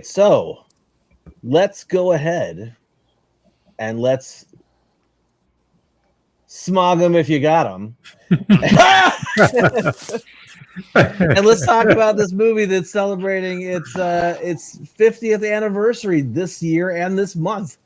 so let's go ahead and let's smog them if you got them. And let's talk about this movie that's celebrating its 50th anniversary this year and this month.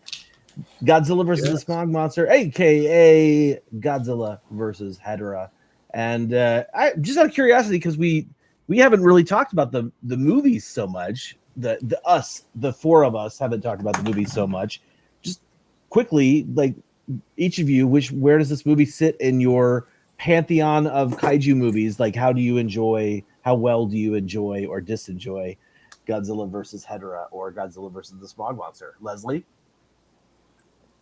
Godzilla versus the Smog Monster, aka Godzilla versus Hedorah. And I just out of curiosity, because we haven't really talked about the movies so much. The four of us haven't talked about the movies so much. Just quickly, like each of you, where does this movie sit in your pantheon of kaiju movies? Like, how well do you enjoy or disenjoy Godzilla versus Hedorah or Godzilla versus the Smog Monster? Leslie?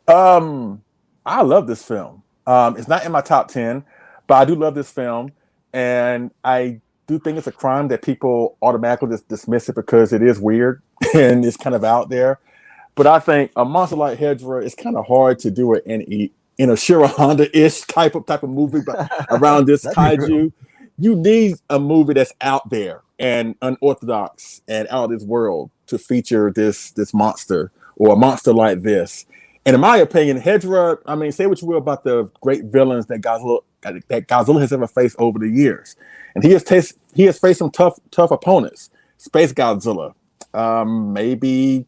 I love this film. It's not in my top 10, but I do love this film, and I do think it's a crime that people automatically just dismiss it because it is weird and it's kind of out there. But I think a monster like Hedorah, it's kind of hard to do it in a Shiro Honda-ish type of movie, but around this kaiju. You need a movie that's out there and unorthodox and out of this world to feature this monster or a monster like this. And in my opinion, Hedorah, I mean, say what you will about the great villains that Godzilla has ever faced over the years. And he has faced some tough opponents. Space Godzilla, maybe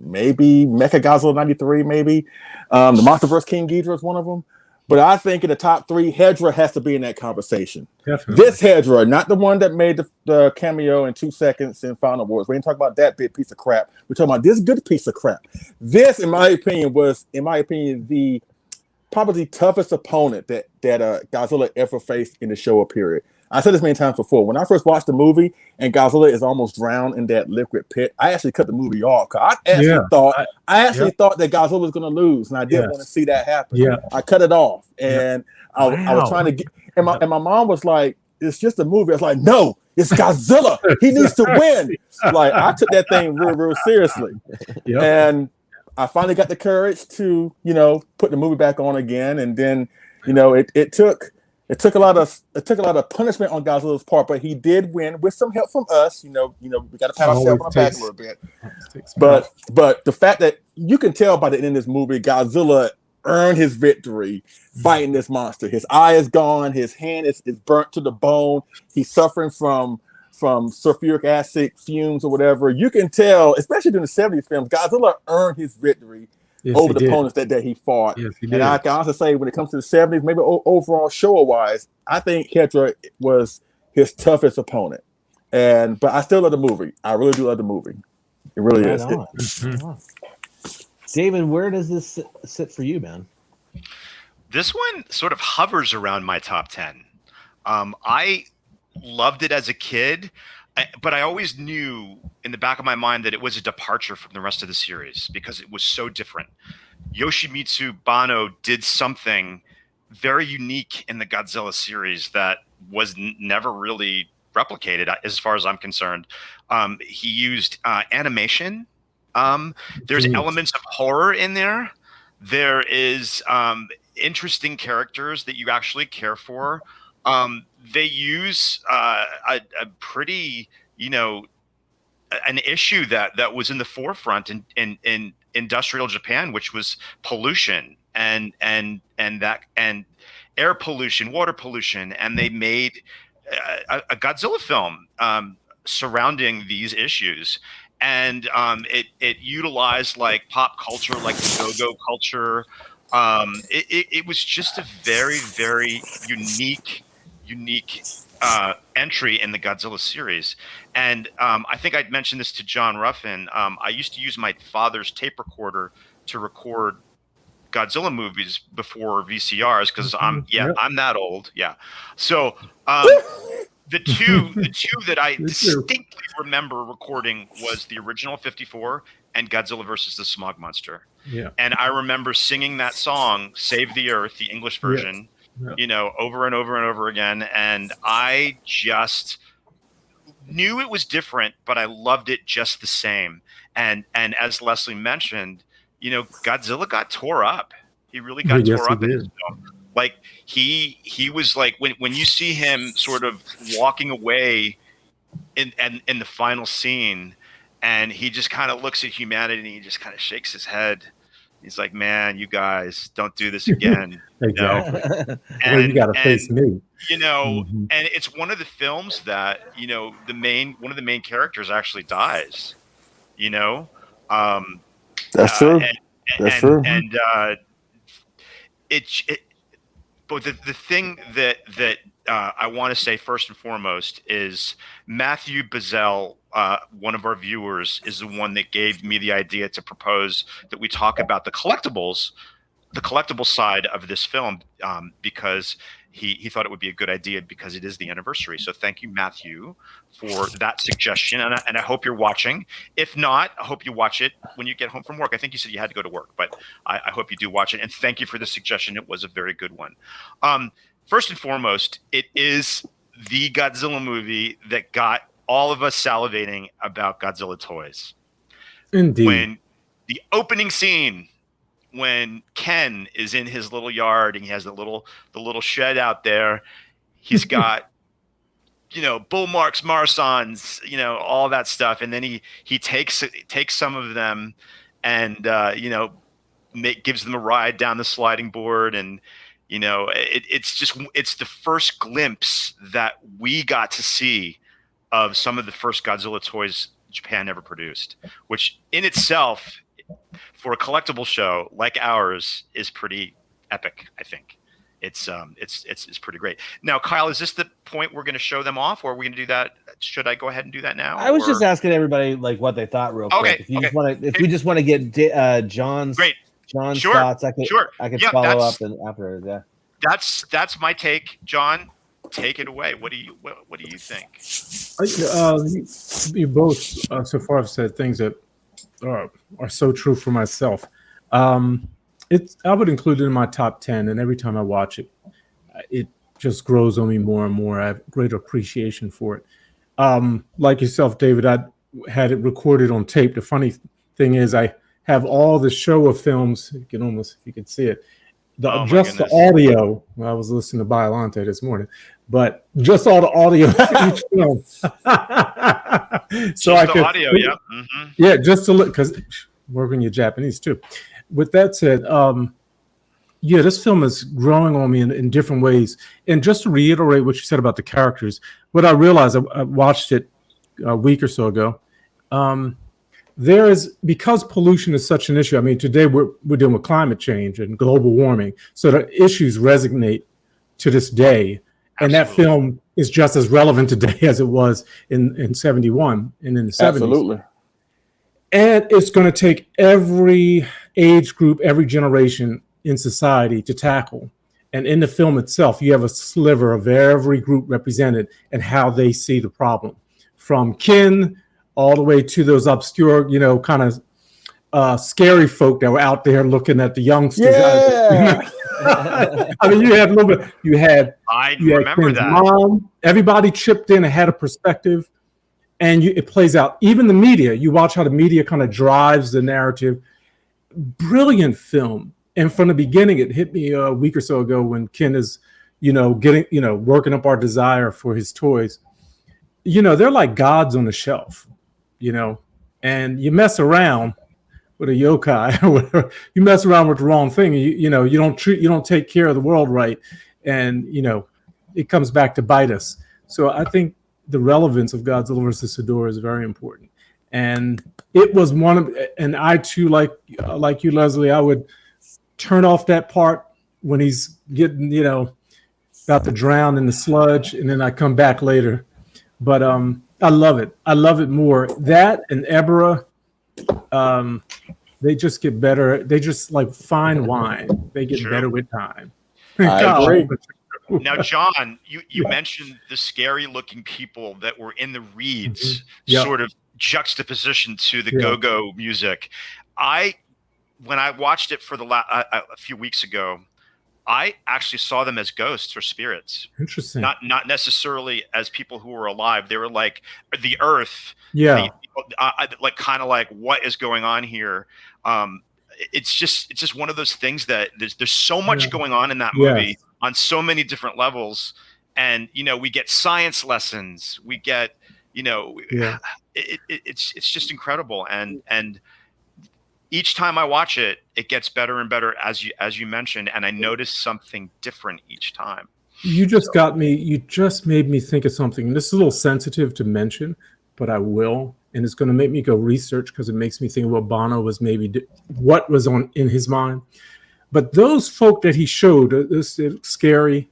Mecha Godzilla 93, maybe. The MonsterVerse King Ghidorah is one of them. But I think in the top three, Hedorah has to be in that conversation. Definitely. This Hedorah, not the one that made the cameo in 2 seconds in Final Wars. We ain't talking about that big piece of crap. We're talking about this good piece of crap. This, in my opinion, the probably the toughest opponent that Godzilla ever faced in the Showa period. I said this many times before. When I first watched the movie and Godzilla is almost drowned in that liquid pit, I actually cut the movie off because I actually thought that Godzilla was going to lose, and I didn't want to see that happen. Yeah. I cut it off, and I was trying to get. And my mom was like, "It's just a movie." I was like, "No, it's Godzilla. He needs to win." Like I took that thing real seriously, and I finally got the courage to put the movie back on again, and then it took a lot of punishment on Godzilla's part, but he did win with some help from us. We got to pat ourselves on the back a little bit. But the fact that you can tell by the end of this movie, Godzilla earned his victory fighting this monster. His eye is gone. His hand is burnt to the bone. He's suffering from sulfuric acid fumes or whatever. You can tell, especially during the 70s films, Godzilla earned his victory over the opponents that he fought. Yes, he did. And I can also say when it comes to the 70s, maybe overall Showa-wise, I think Hedorah was his toughest opponent. But I still love the movie. I really do love the movie. It really is. David, where does this sit for you, man? This one sort of hovers around my top 10. I loved it as a kid, but I always knew in the back of my mind that it was a departure from the rest of the series because it was so different. Yoshimitsu Banno did something very unique in the Godzilla series that was never really replicated as far as I'm concerned. He used animation. There's elements of horror in there. There is interesting characters that you actually care for. They use a pretty, an issue that was in the forefront in industrial Japan, which was pollution and air pollution, water pollution, and they made a Godzilla film surrounding these issues. And it utilized like pop culture, like the go-go culture. It was just a very, very unique entry in the Godzilla series. And I think I'd mentioned this to John Ruffin. I used to use my father's tape recorder to record Godzilla movies before VCRs because I'm that old. Yeah. So the two that I distinctly remember recording was the original 54 and Godzilla versus the Smog Monster. Yeah. And I remember singing that song, Save the Earth, the English version, over and over and over again. And I just knew it was different, but I loved it just the same. And as Leslie mentioned, Godzilla got tore up. He really got tore up in his film. Like he was like when you see him sort of walking away in the final scene, and he just kind of looks at humanity and he just kind of shakes his head. He's like, man, you guys don't do this again. Exactly. And, Well, you got to face me. And it's one of the films that, one of the main characters actually dies, That's true. That's true. And but the thing that I want to say first and foremost is Matthew Bazell, one of our viewers, is the one that gave me the idea to propose that we talk about the collectible side of this film, because he thought it would be a good idea because it is the anniversary. So thank you, Matthew, for that suggestion. And I hope you're watching. If not, I hope you watch it when you get home from work. I think you said you had to go to work, but I hope you do watch it. And thank you for the suggestion. It was a very good one. First and foremost, it is the Godzilla movie that got all of us salivating about Godzilla toys. Indeed. When the opening scene, when Ken is in his little yard and he has the little shed out there, he's got bull marks, Marsons, all that stuff, and then he takes some of them and gives them a ride down the sliding board, and it's the first glimpse that we got to see of some of the first Godzilla toys Japan ever produced, which in itself, for a collectible show like ours, is pretty epic. I think it's pretty great. Now, Kyle, is this the point we're going to show them off, or are we going to do that? Should I go ahead and do that now? I was just asking everybody like what they thought real quick. If we just want to get John's thoughts, I could follow up and after. Yeah, that's my take. John, take it away. What do you think? You both so far have said things that are so true for myself. I would include it in my top 10, and every time I watch it, it just grows on me more and more. I have great appreciation for it. Like yourself, David, I had it recorded on tape. The funny thing is, I have all the show of films. You can almost, if you can see it, the audio. Well, I was listening to Biolante this morning, but just all the audio for each film. So just I could, audio, yeah. Mm-hmm. Yeah, just to look, because working your Japanese too. With that said, this film is growing on me in different ways. And just to reiterate what you said about the characters, what I realized, I watched it a week or so ago. There is, because pollution is such an issue. I mean, today we're dealing with climate change and global warming, so the issues resonate to this day. And that film is just as relevant today as it was in 71 and in the 70s. Absolutely. And it's going to take every age group, every generation in society to tackle. And in the film itself, you have a sliver of every group represented and how they see the problem. From kin all the way to those obscure, kind of scary folk that were out there looking at the youngsters. Yeah. I mean, you had a little bit. I remember that. Mom, everybody chipped in and had a perspective, and it plays out. Even the media. You watch how the media kind of drives the narrative. Brilliant film. And from the beginning, it hit me a week or so ago when Ken is, working up our desire for his toys. They're like gods on the shelf, and you mess around with a yokai or whatever, you mess around with the wrong thing, you don't take care of the world right, and it comes back to bite us. So I think the relevance of Godzilla versus Hedorah is very important, and it was one of, and I too, like you, Leslie, I would turn off that part when he's getting about to drown in the sludge, and then I come back later. But I love it. I love it more. That and Ebra, they just get better. They just like fine wine. They get better with time. I agree. Now, John, you mentioned the scary looking people that were in the reeds, sort of juxtaposition to the go-go music. When I watched it for a few weeks ago, I actually saw them as ghosts or spirits. Interesting. Not necessarily as people who were alive. They were like the earth. Yeah. Like kind of like, what is going on here? It's just one of those things that there's so much going on in that movie on so many different levels. And, we get science lessons. We get, it's just incredible, and each time I watch it, it gets better and better as you mentioned, and I notice something different each time. You just got me. You just made me think of something. And this is a little sensitive to mention, but I will, and it's going to make me go research because it makes me think what Bono was what was on in his mind. But those folk that he showed, this is scary.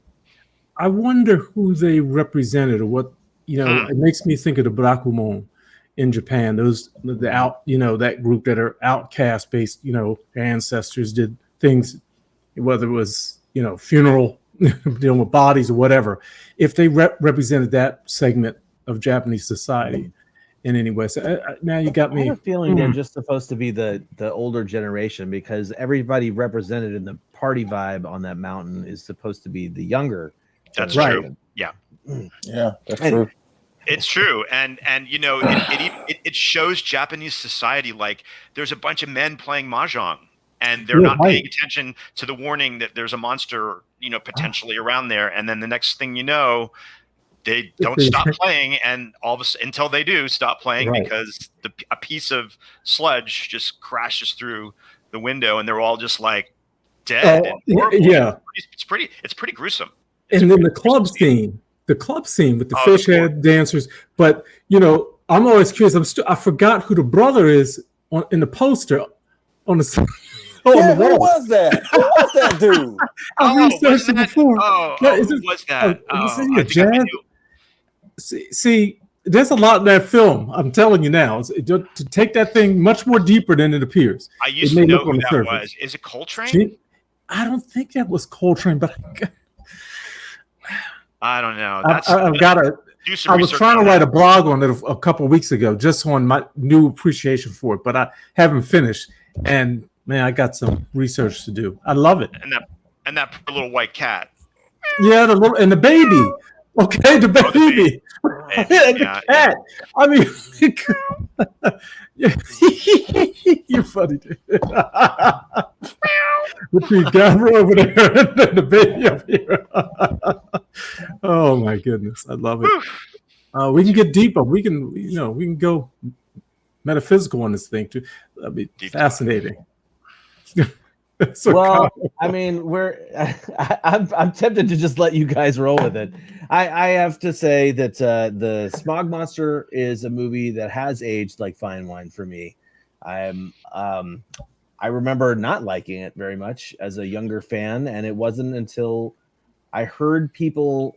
I wonder who they represented or what. It makes me think of the Byakugan in Japan. That group that are outcast based. Their ancestors did things, whether it was funeral. Dealing with bodies or whatever, if they represented that segment of Japanese society in any way. So now you got me. I have a feeling they're just supposed to be the older generation, because everybody represented in the party vibe on that mountain is supposed to be the younger. That's generation. true. Yeah. Yeah, that's true. It's true, and it shows Japanese society like there's a bunch of men playing mahjong, and they're not paying attention to the warning that there's a monster, potentially around there. And then the next thing you know, they don't stop playing, and all of a sudden, until they do stop playing, because a piece of sludge just crashes through the window, and they're all just like dead. And yeah, it's pretty gruesome. And then the club scene with the fish head dancers. But I'm always curious. I forgot who the brother is in the poster on the. Who was that? Who was that dude? I researched it before. Who was that? See, there's a lot in that film. I'm telling you now. To take that thing much more deeper than it appears. I used to know who that was. Is it Coltrane? I don't think that was Coltrane, but I don't know. I've got to. I was trying to write a blog on it a couple of weeks ago, just on my new appreciation for it, but I haven't finished. And man, I got some research to do. I love it. And that poor little white cat. Yeah, the baby. Okay, the baby. The cat. I mean, you're funny, dude. Between camera over there and the baby up here. Oh my goodness, I love it. We can get deeper. We can go metaphysical on this thing too. That'd be fascinating. I mean, I'm tempted to just let you guys roll with it. I have to say that the Smog Monster is a movie that has aged like fine wine for me. I remember not liking it very much as a younger fan, and it wasn't until I heard people.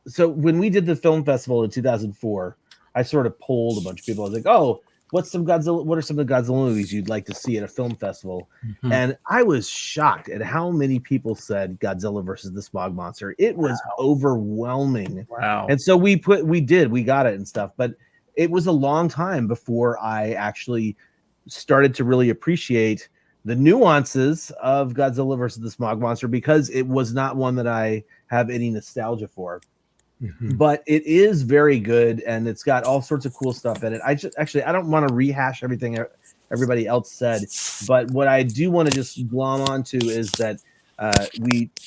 So when we did the film festival in 2004, I sort of polled a bunch of people. I was like, "Oh, what are some of the Godzilla movies you'd like to see at a film festival?" Mm-hmm. And I was shocked at how many people said Godzilla versus the Smog Monster. It was overwhelming. Wow. And so we got it and stuff, but it was a long time before I actually started to really appreciate the nuances of Godzilla versus the Smog Monster, because it was not one that I have any nostalgia for. Mm-hmm. But it is very good, and it's got all sorts of cool stuff in it. I don't want to rehash everything everybody else said, but what I do want to just glom onto is that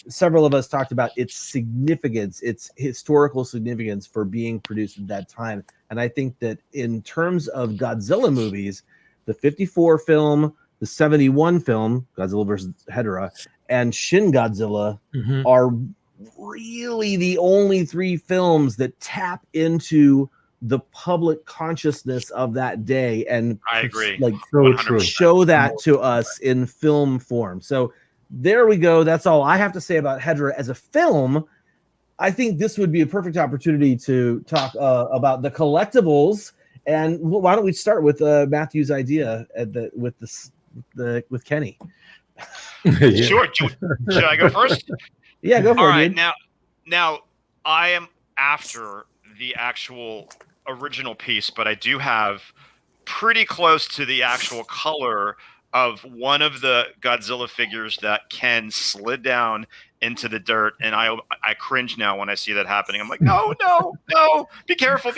several of us talked about its significance, its historical significance for being produced at that time. And I think that in terms of Godzilla movies, the 54 film, the 71 film, Godzilla versus Hedorah, and Shin Godzilla are really the only three films that tap into the public consciousness of that day and I agree. Show that to us in film form. So there we go. That's all I have to say about Hedorah as a film. I think this would be a perfect opportunity to talk about the collectibles. And why don't we start with Matthew's idea with Kenny? Sure. Should I go first? Yeah, go for it. All right, dude. now I am after the actual original piece, but I do have pretty close to the actual color of one of the Godzilla figures that Ken slid down into the dirt, and I cringe now when I see that happening. I'm like, no, be careful.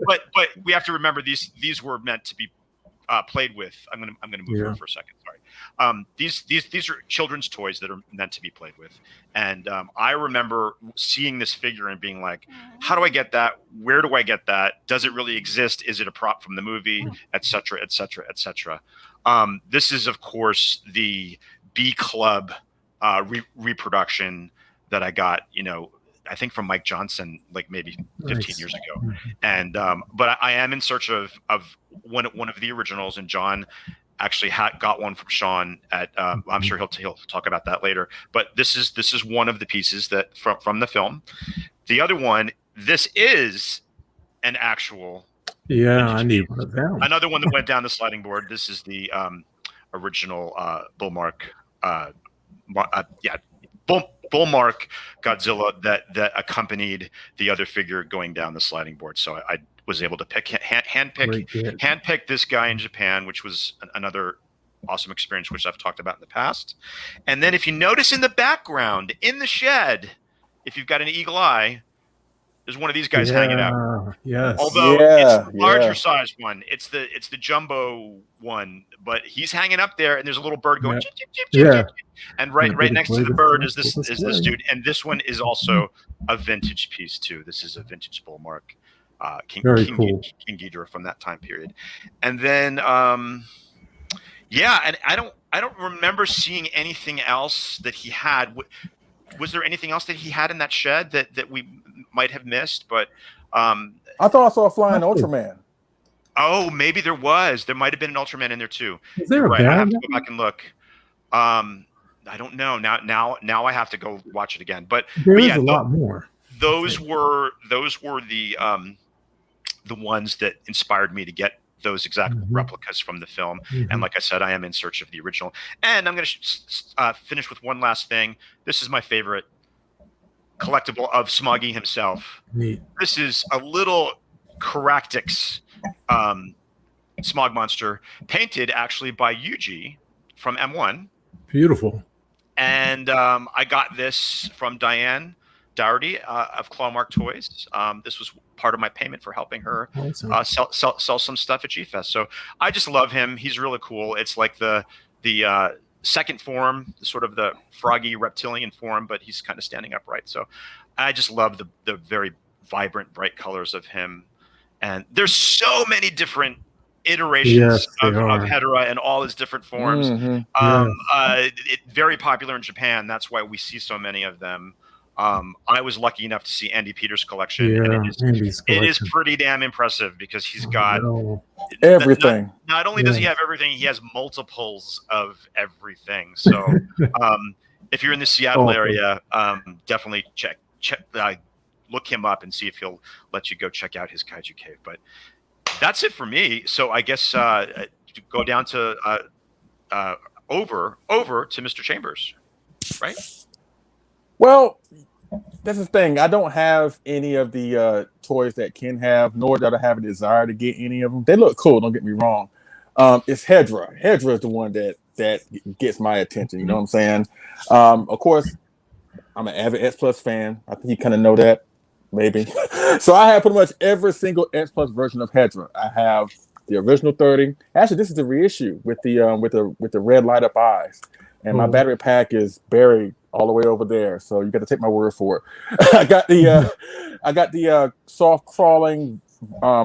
But we have to remember these were meant to be played with. I'm gonna move here for a second. Sorry. These are children's toys that are meant to be played with, and I remember seeing this figure and being like, "How do I get that? Where do I get that? Does it really exist? Is it a prop from the movie, etc., etc., etc." This is, of course, the B Club reproduction that I got. I think from Mike Johnson, like maybe 15 years ago. And but I am in search of one of the originals, and John actually got one from Sean at I'm sure he'll talk about that later. But this is one of the pieces that from the film. The other one, this is an actual I need one of them. Another one that went down the sliding board. This is the original Bullmark Bullmark Godzilla that accompanied the other figure going down the sliding board. So I was able to handpick this guy in Japan, which was another awesome experience, which I've talked about in the past. And then if you notice in the background, in the shed, if you've got an eagle eye, there's one of these guys hanging out. Yes. Although it's the larger size one. It's the jumbo one, but he's hanging up there, and there's a little bird going chip, chip, chip, chip, chip. And right next to the bird is this dude. And this one is also a vintage piece too. This is a vintage Bullmark King Ghidorah from that time period. And then and I don't remember seeing anything else that he had. Was there anything else that he had in that shed that we might have missed? But I thought I saw a flying Ultraman. Oh, maybe there was. There might have been an Ultraman in there too. Is there a I have to go back and look. I don't know. Now I have to go watch it again. But there's a lot more. Those were the ones that inspired me to get those exact replicas from the film. And like I said, I am in search of the original. And I'm going to finish with one last thing. This is my favorite collectible of Smoggy himself. Neat. This is a little Caractix Smog Monster, painted actually by Yuji from M1. Beautiful. And I got this from Diane Dougherty of Clawmark Toys. This was part of my payment for helping her sell some stuff at G-Fest. So I just love him. He's really cool. It's like the second form, sort of the froggy reptilian form, but he's kind of standing upright. So I just love the very vibrant, bright colors of him. And there's so many different iterations of Hedorah and all his different forms. Very popular in Japan. That's why we see so many of them. I was lucky enough to see Andy Peters' collection. And it is pretty damn impressive because he's got everything. Not only does he have everything, he has multiples of everything. So if you're in the Seattle area, definitely check look him up and see if he'll let you go check out his Kaiju Cave. But that's it for me. So I guess go down to over to Mr. Chambers, right? Well, that's the thing. I don't have any of the toys that Ken have, nor do I have a desire to get any of them. They look cool, don't get me wrong. It's Hedorah. Hedorah is the one that gets my attention. You know what I'm saying? Of course, I'm an avid X Plus fan. I think you kind of know that, maybe. So I have pretty much every single X Plus version of Hedorah. I have the original 30. Actually, this is the reissue with the red light up eyes, and my battery pack is buried all the way over there. So you got to take my word for it. I got the soft crawling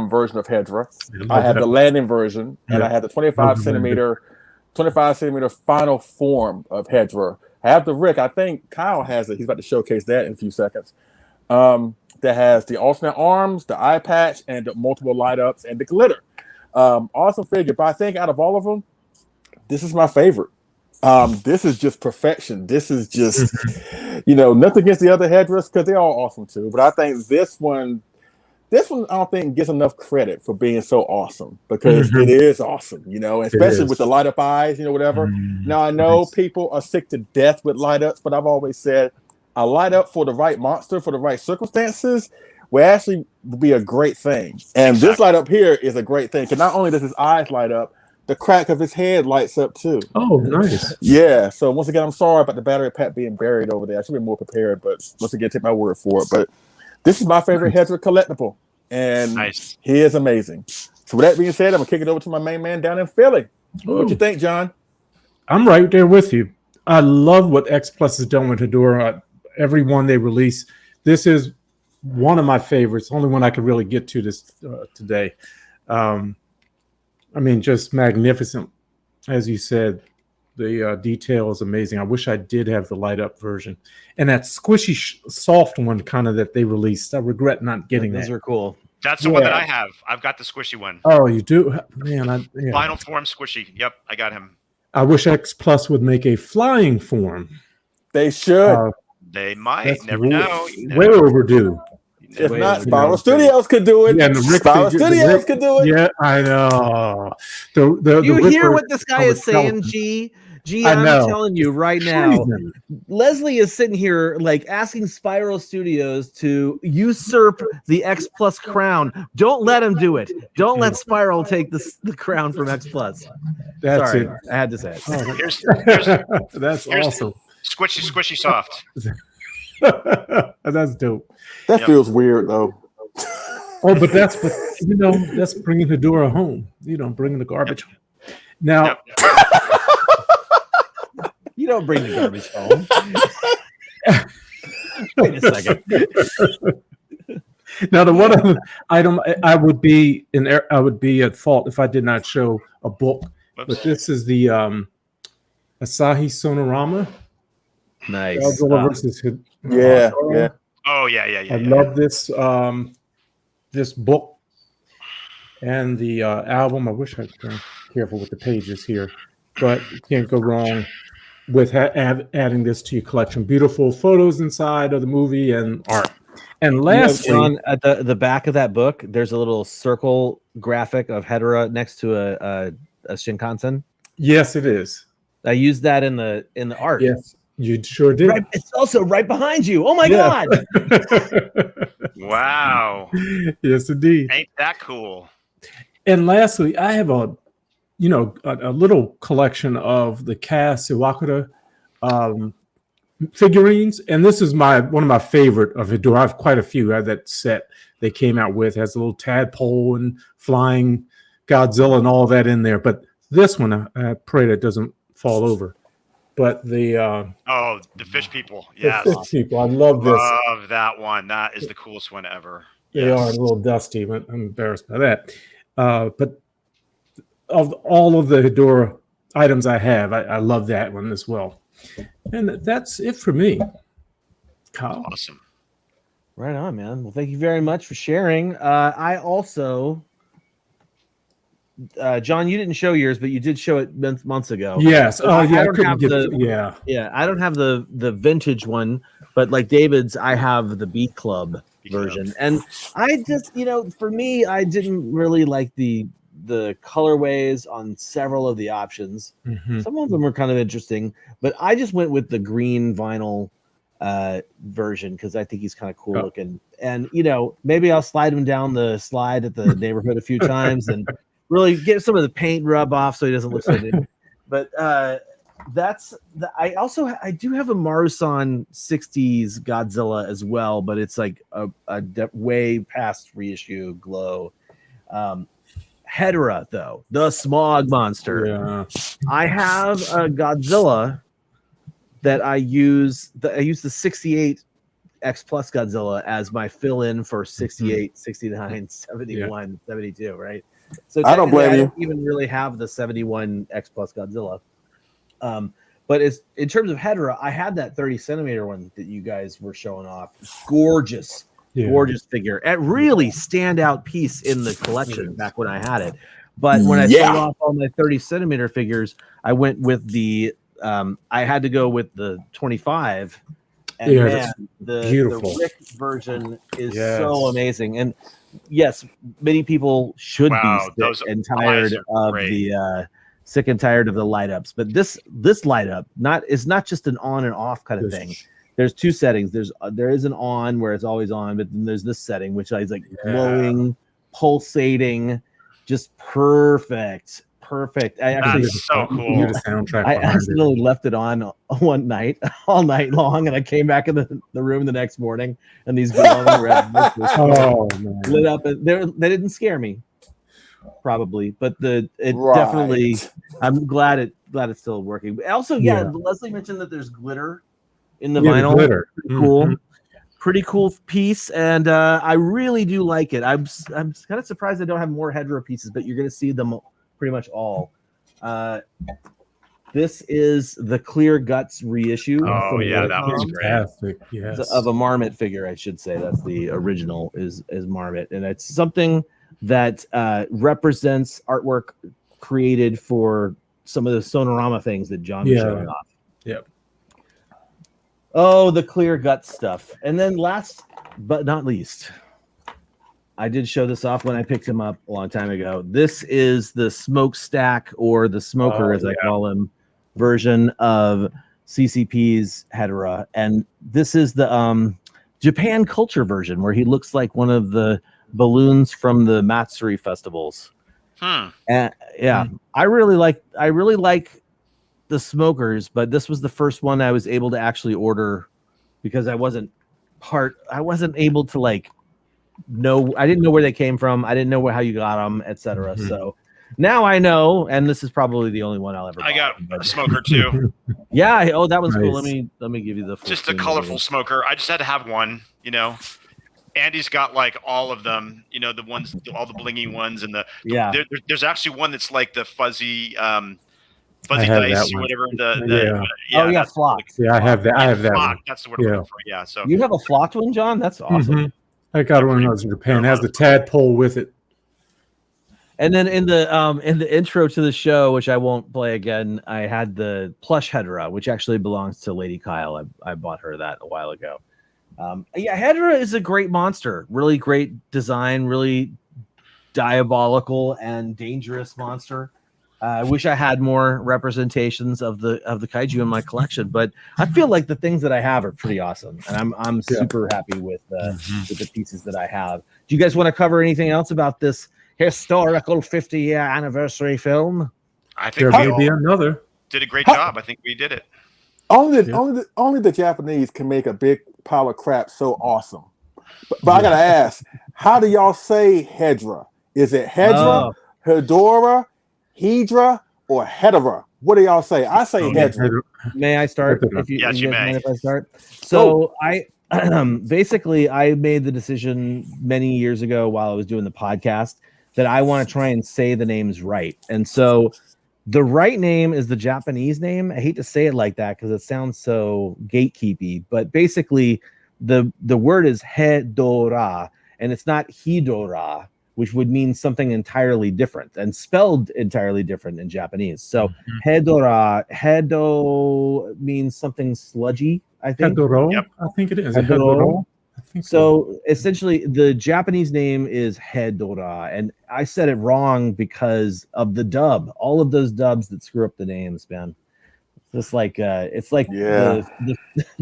version of Hedorah. I have the landing version, and I have the 25 centimeter final form of Hedorah. I have the Rick. I think Kyle has it. He's about to showcase that in a few seconds. That has the alternate arms, the eye patch, and the multiple light ups and the glitter. Awesome figure. But I think out of all of them, this is my favorite. This is just perfection. This is just, nothing against the other Hedorahs because they're all awesome too. But I think this one I don't think gets enough credit for being so awesome because it is awesome, especially with the light up eyes, whatever. Now I know people are sick to death with light ups, but I've always said a light up for the right monster, for the right circumstances, will actually be a great thing. And this light up here is a great thing because not only does his eyes light up, the crack of his head lights up too. Oh, nice. Yeah. So once again, I'm sorry about the battery pack being buried over there. I should be more prepared, but once again, take my word for it. But this is my favorite Hedorah collectible, and he is amazing. So with that being said, I'm gonna kick it over to my main man down in Philly. What you think, John? I'm right there with you. I love what X Plus has done with Hedorah. Every one they release. This is one of my favorites. Only one I could really get to this today. I mean, just magnificent, as you said. The detail is amazing. I wish I did have the light up version, and that squishy, soft one kind of that they released. I regret not getting that. Those are cool. That's the one that I have. I've got the squishy one. Oh, you do, man. Final form squishy. Yep, I got him. I wish X Plus would make a flying form. They should. They might. Never know. Way overdue. If not, Spiral Studios could do it. Yeah, and the Spiral Studios could do it. Yeah, I know. You hear what this guy is saying, G? I'm telling you right now. Leslie is sitting here like asking Spiral Studios to usurp the X Plus crown. Don't let him do it. Don't let Spiral take the crown from X Plus. That's Sorry, it. I had to say it. That's awesome. Squishy soft. That's dope. That feels weird though. Oh, but that's bringing Hedorah home. Bringing the garbage home. Now. You don't bring the garbage home. Wait a second. Now, the one other item I would be at fault if I did not show a book. Whoops. But this is the Asahi Sonorama. Nice. Godzilla versus Yeah. Oh yeah. I love this this book and the album. I wish I'd been careful with the pages here, but you can't go wrong with adding this to your collection. Beautiful photos inside of the movie and art. And lastly, John, at the back of that book, there's a little circle graphic of Hedorah next to a Shinkansen. Yes, it is. I used that in the art. Yes, you sure did. Right, it's also right behind you. Oh my God! Wow. Yes, indeed. Ain't that cool? And lastly, I have a little collection of the Cass Iwakura figurines, and this is one of my favorite of Hedorah. I have quite a few. I have that set they came out with, has a little tadpole and flying Godzilla and all that in there. But this one, I pray that doesn't fall over. But the fish people, yes, the fish people, I love this. Love that one. That is the coolest one ever. They are a little dusty, but I'm embarrassed by that. But of all of the Hedorah items I have, I love that one as well. And that's it for me. Kyle. Awesome. Right on, man. Well, thank you very much for sharing. I also, John, you didn't show yours, but you did show it months ago. Yes. Oh, yeah. I don't have I don't have the vintage one, but like David's, I have the Beat Club version. And I just, for me, I didn't really like the colorways on several of the options. Mm-hmm. Some of them were kind of interesting, but I just went with the green vinyl version because I think he's kind of cool looking. And maybe I'll slide him down the slide at the neighborhood a few times and really get some of the paint rub off so he doesn't look so new. But I do have a Marusan 60s Godzilla as well, but it's like a way past reissue glow. Hedorah, though, the Smog Monster. Yeah. I have a Godzilla that I use the 68 X Plus Godzilla as my fill-in for 68, 69, 71, 72, right? So I don't blame you. I don't even really have the 71 X Plus Godzilla. But it's in terms of Hedorah, I had that 30 centimeter one that you guys were showing off. Gorgeous figure. A really standout piece in the collection back when I had it. But when I sold off all my 30 centimeter figures, I went with the I had to go with the 25. And man, the Rick version is so amazing. And yes, many people should be sick and tired of the light ups. But this light up is not just an on and off kind of thing. There's two settings. There is an on where it's always on, but then there's this setting which is like glowing, pulsating, just perfect. That's so cool. The soundtrack. I accidentally left it on one night, all night long, and I came back in the room the next morning, and these glowing red lit up. And they didn't scare me. probably, but it Right. definitely. I'm glad it's still working. Also, Leslie mentioned that there's glitter in the vinyl. Glitter. Cool. Pretty cool piece, and I really do like it. I'm kind of surprised I don't have more Hedorah pieces, but you're going to see them pretty much all. This is the Clear Guts reissue. Oh yeah, that was great. Fantastic. Yes. Of a Marmot figure, I should say. That's the original is Marmot, and it's something that represents artwork created for some of the Sonorama things that John was showing off. Yep. Oh, the Clear Guts stuff. And then last but not least, I did show this off when I picked him up a long time ago. This is the smokestack, or the smoker, as I call him, version of CCP's Hedorah. And this is the Japan culture version, where he looks like one of the balloons from the Matsuri festivals. And I really like the smokers, but this was the first one I was able to actually order because I wasn't able to I didn't know where they came from. I didn't know how you got them, etc. So now I know, and this is probably the only one I'll ever buy. I got a smoker too. Yeah. Oh, that was cool. Nice. Let me give you the Just a colorful smoker. I just had to have one, Andy's got like all of them, the ones, all the blingy ones, and there's actually one that's like the fuzzy dice or whatever. flock. Yeah, I have that. I have that flock. one. That's the word I'm looking for. Yeah. So you have a flocked one, John? That's awesome. I got one of those in Japan. It has the tadpole with it. And then in the intro to the show, which I won't play again, I had the plush Hedorah, which actually belongs to Lady Kyle. I bought her that a while ago. Hedorah is a great monster. Really great design, really diabolical and dangerous monster. I wish I had more representations of the kaiju in my collection, but I feel like the things that I have are pretty awesome, and I'm super happy with the pieces that I have. Do you guys want to cover anything else about this historical 50-year anniversary film? I think there may be another. Did a great job. I think we did it. Only the Japanese can make a big pile of crap so awesome. But I gotta ask, how do y'all say Hedorah? Is it Hedorah, Hedorah, Hedorah, or Hedorah? What do y'all say? I say Hedorah. May I start? Yes, you may. Mind if I start? So I basically I made the decision many years ago while I was doing the podcast that I want to try and say the names right, and so the right name is the Japanese name. I hate to say it like that because it sounds so gatekeepy, but basically the word is Hedorah, and it's not Hedorah, which would mean something entirely different and spelled entirely different in Japanese. So Hedorah, Hedo means something sludgy, I think. Hedorah? Yep. I think it is. Hedorah? I think so essentially the Japanese name is Hedorah, and I said it wrong because of the dub. All of those dubs that screw up the names, man. It's like the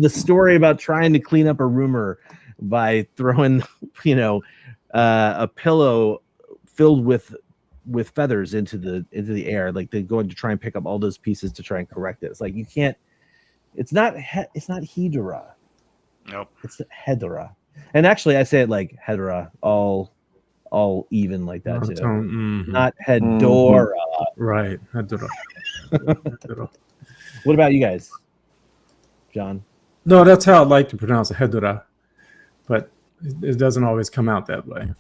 story about trying to clean up a rumor by throwing a pillow filled with feathers into the air, like they're going to try and pick up all those pieces to try and correct it. It's like you can't. It's not Hedorah. Nope. It's Hedorah. And actually I say it like Hedorah, all even like that too. Not Hedorah. Right. Hedorah. What about you guys? John? No, that's how I like to pronounce it, Hedorah. But it doesn't always come out that way.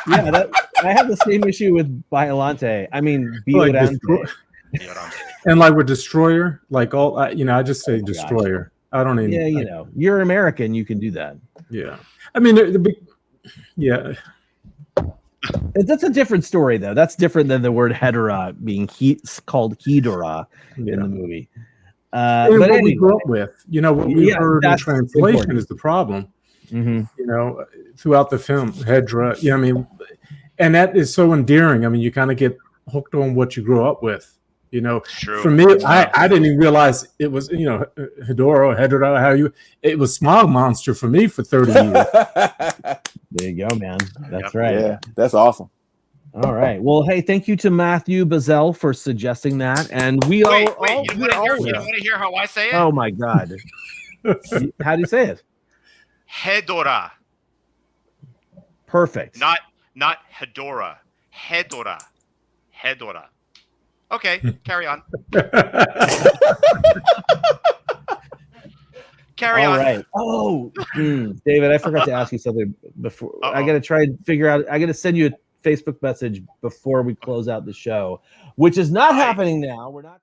I have the same issue with Biolante. I mean Biolante. And like with Destroyer, like I just say Destroyer. I don't even. You're American. You can do that. Yeah. I mean, That's a different story, though. That's different than the word Hedorah being called Hedorah in the movie. But what anyway, we grew up with, what we heard in translation is the problem. Throughout the film, Hedorah. And that is so endearing. I mean, you kind of get hooked on what you grew up with. True. For me, I didn't even realize it was, Hedorah, it was Smog Monster for me for 30 years. There you go, man. That's right. Yeah, that's awesome. All right. Well, hey, thank you to Matthew Bazell for suggesting that. And we you don't want to hear how I say it? Oh my God. How do you say it? Hedorah. Perfect. Not not Hedorah. Hedorah. Hedorah. Okay, carry on. Carry All on. right. Oh, David, I forgot to ask you something before. I got to try and figure out. I got to send you a Facebook message before we close out the show, which is not happening now. We're not.